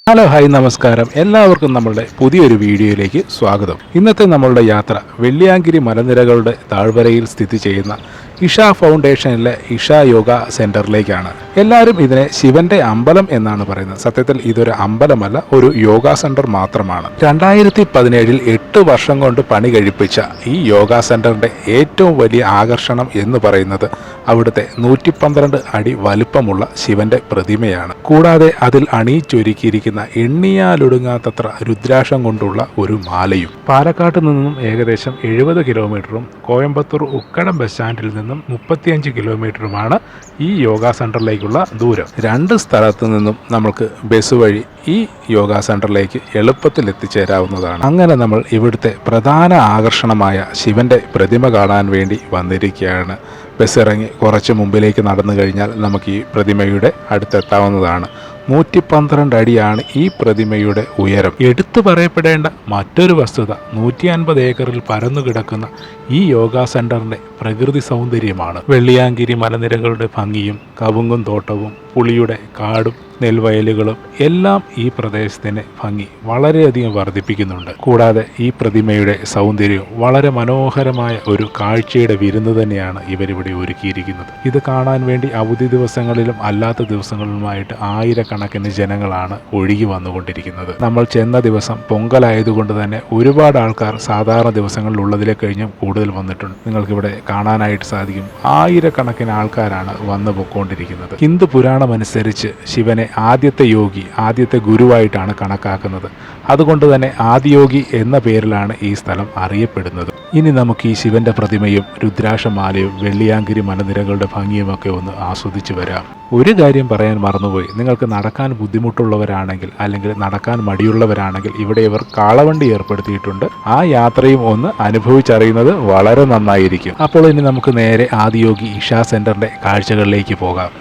Hello hi നമസ്കാരം. എല്ലാവർക്കും നമ്മളുടെ പുതിയൊരു വീഡിയോയിലേക്ക് സ്വാഗതം. ഇന്നത്തെ നമ്മളുടെ യാത്ര വെള്ളിയാങ്കിരി മലനിരകളുടെ താഴ്വരയിൽ സ്ഥിതി ചെയ്യുന്ന ഇഷ ഫൗണ്ടേഷനിലെ ഇഷ യോഗ സെന്ററിലേക്കാണ്. എല്ലാവരും ഇതിനെ ശിവന്റെ അമ്പലം എന്നാണ് പറയുന്നത്. സത്യത്തിൽ ഇതൊരു അമ്പലമല്ല, ഒരു യോഗ സെന്റർ മാത്രമാണ്. 2017 8 വർഷം കൊണ്ട് പണി കഴിപ്പിച്ച ഈ യോഗ സെന്ററിന്റെ ഏറ്റവും വലിയ ആകർഷണം എന്ന് പറയുന്നത് അവിടുത്തെ 112 അടി വലുപ്പമുള്ള ശിവന്റെ പ്രതിമയാണ്. കൂടാതെ അതിൽ അണിയിച്ചൊരുക്കിയിരിക്കുന്ന എണ്ണിയാലൊടുങ്ങാത്തത്ര രുദ്രാക്ഷം കൊണ്ടുള്ള ഒരു മാലയും. പാലക്കാട്ട് നിന്നും ഏകദേശം 70 കിലോമീറ്ററും കോയമ്പത്തൂർ ഉക്കടം ബസ് സ്റ്റാൻഡിൽ നിന്നും 35 കിലോമീറ്ററുമാണ് ഈ യോഗ സെന്ററിലേക്കുള്ള ദൂരം. രണ്ട് സ്ഥലത്തു നിന്നും നമുക്ക് ബസ് വഴി ഈ യോഗ സെന്ററിലേക്ക് എളുപ്പത്തിൽ എത്തിച്ചേരാവുന്നതാണ്. അങ്ങനെ നമ്മൾ ഇവിടുത്തെ പ്രധാന ആകർഷണമായ ശിവന്റെ പ്രതിമ കാണാൻ വേണ്ടി വന്നിരിക്കുകയാണ്. ബസ് ഇറങ്ങി കുറച്ച് മുമ്പിലേക്ക് നടന്നു കഴിഞ്ഞാൽ നമുക്ക് ഈ പ്രതിമയുടെ അടുത്തെത്താവുന്നതാണ്. 112 അടിയാണ് ഈ പ്രതിമയുടെ ഉയരം. എടുത്തു പറയപ്പെടേണ്ട മറ്റൊരു വസ്തുത 150 ഏക്കറിൽ പരന്നു കിടക്കുന്ന ഈ യോഗ സെന്ററിന്റെ പ്രകൃതി സൗന്ദര്യമാണ്. വെള്ളിയാങ്കിരി മലനിരകളുടെ ഭംഗിയും കവുങ്ങും തോട്ടവും പുളിയുടെ കാടും നെൽവയലുകളും എല്ലാം ഈ പ്രദേശത്തിന്റെ ഭംഗി വളരെയധികം വർദ്ധിപ്പിക്കുന്നുണ്ട്. കൂടാതെ ഈ പ്രതിമയുടെ സൗന്ദര്യവും വളരെ മനോഹരമായ ഒരു കാഴ്ചയുടെ വിരുന്ന് തന്നെയാണ് ഇവരിവിടെ ഒരുക്കിയിരിക്കുന്നത്. ഇത് കാണാൻ വേണ്ടി അവധി ദിവസങ്ങളിലും അല്ലാത്ത ദിവസങ്ങളിലുമായിട്ട് ആയിരക്കണക്കിന് ജനങ്ങളാണ് ഒഴുകി വന്നുകൊണ്ടിരിക്കുന്നത്. നമ്മൾ ചെന്ന ദിവസം പൊങ്കലായതുകൊണ്ട് തന്നെ ഒരുപാട് ആൾക്കാർ സാധാരണ ദിവസങ്ങളിലുള്ളതിലെ കഴിഞ്ഞും കൂടുതൽ വന്നിട്ടുണ്ട്. നിങ്ങൾക്കിവിടെ കാണാനായിട്ട് സാധിക്കും. ആയിരക്കണക്കിന് ആൾക്കാരാണ് വന്നു പൊക്കോണ്ടിരിക്കുന്നത്. ഹിന്ദു പുരാണം അനുസരിച്ച് ശിവനെ ആദ്യത്തെ യോഗി, ആദ്യത്തെ ഗുരുവായിട്ടാണ് കണക്കാക്കുന്നത്. അതുകൊണ്ട് തന്നെ ആദിയോഗി എന്ന പേരിലാണ് ഈ സ്ഥലം അറിയപ്പെടുന്നത്. ഇനി നമുക്ക് ഈ ശിവന്റെ പ്രതിമയും രുദ്രാക്ഷമാലയും വെള്ളിയാങ്കിരി മലനിരകളുടെ ഭംഗിയുമൊക്കെ ഒന്ന് ആസ്വദിച്ചു വരാം. ഒരു കാര്യം പറയാൻ മറന്നുപോയി. നിങ്ങൾക്ക് നടക്കാൻ ബുദ്ധിമുട്ടുള്ളവരാണെങ്കിൽ അല്ലെങ്കിൽ നടക്കാൻ മടിയുള്ളവരാണെങ്കിൽ ഇവിടെ ഇവർ കാളവണ്ടി ഏർപ്പെടുത്തിയിട്ടുണ്ട്. ആ യാത്രയും ഒന്ന് അനുഭവിച്ചറിയുന്നത് വളരെ നന്നായിരിക്കും. അപ്പോൾ ഇനി നമുക്ക് നേരെ ആദിയോഗി ഇഷ സെന്ററിന്റെ കാഴ്ചകളിലേക്ക് പോകാം.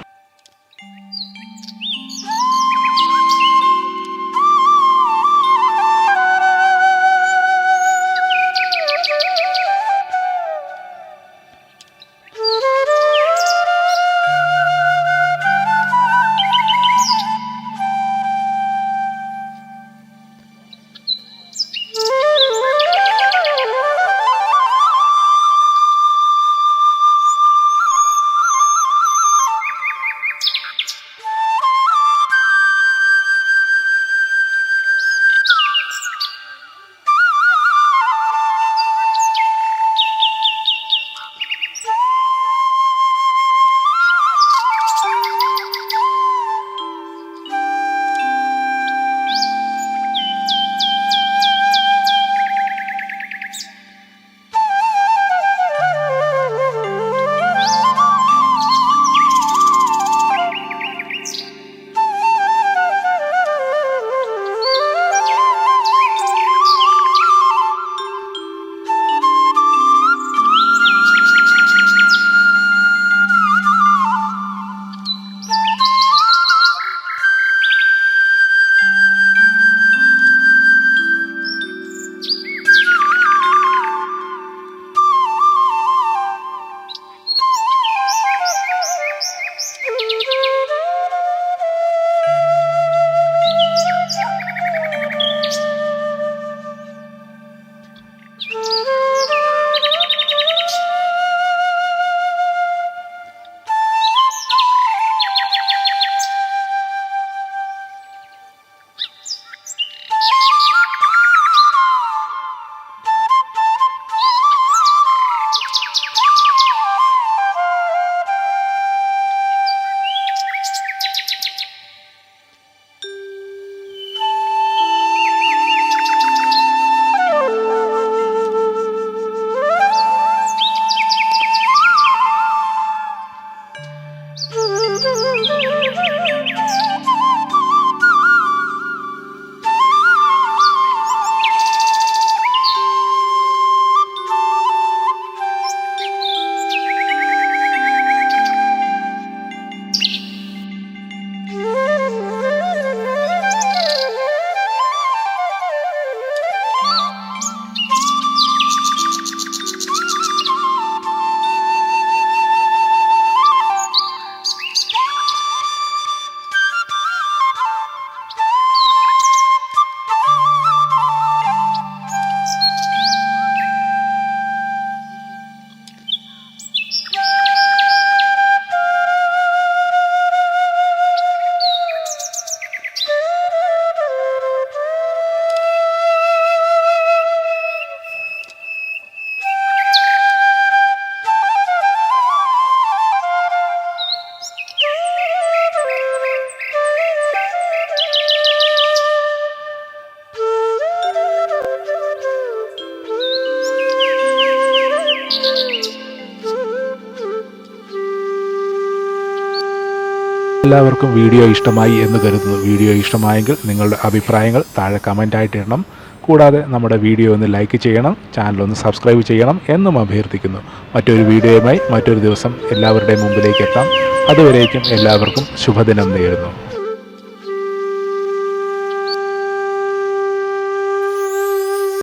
എല്ലാവർക്കും വീഡിയോ ഇഷ്ടമായി എന്ന് കരുതുന്നു. വീഡിയോ ഇഷ്ടമായെങ്കിൽ നിങ്ങളുടെ അഭിപ്രായങ്ങൾ താഴെ കമൻ്റായിട്ട് ഇടണം. കൂടാതെ നമ്മുടെ വീഡിയോ ഒന്ന് ലൈക്ക് ചെയ്യണം, ചാനലൊന്ന് സബ്സ്ക്രൈബ് ചെയ്യണം എന്നും അഭ്യർത്ഥിക്കുന്നു. മറ്റൊരു വീഡിയോയുമായി മറ്റൊരു ദിവസം എല്ലാവരുടെയും മുമ്പിലേക്ക് എത്താം. അതുവരേക്കും എല്ലാവർക്കും ശുഭദിനം നേരുന്നു.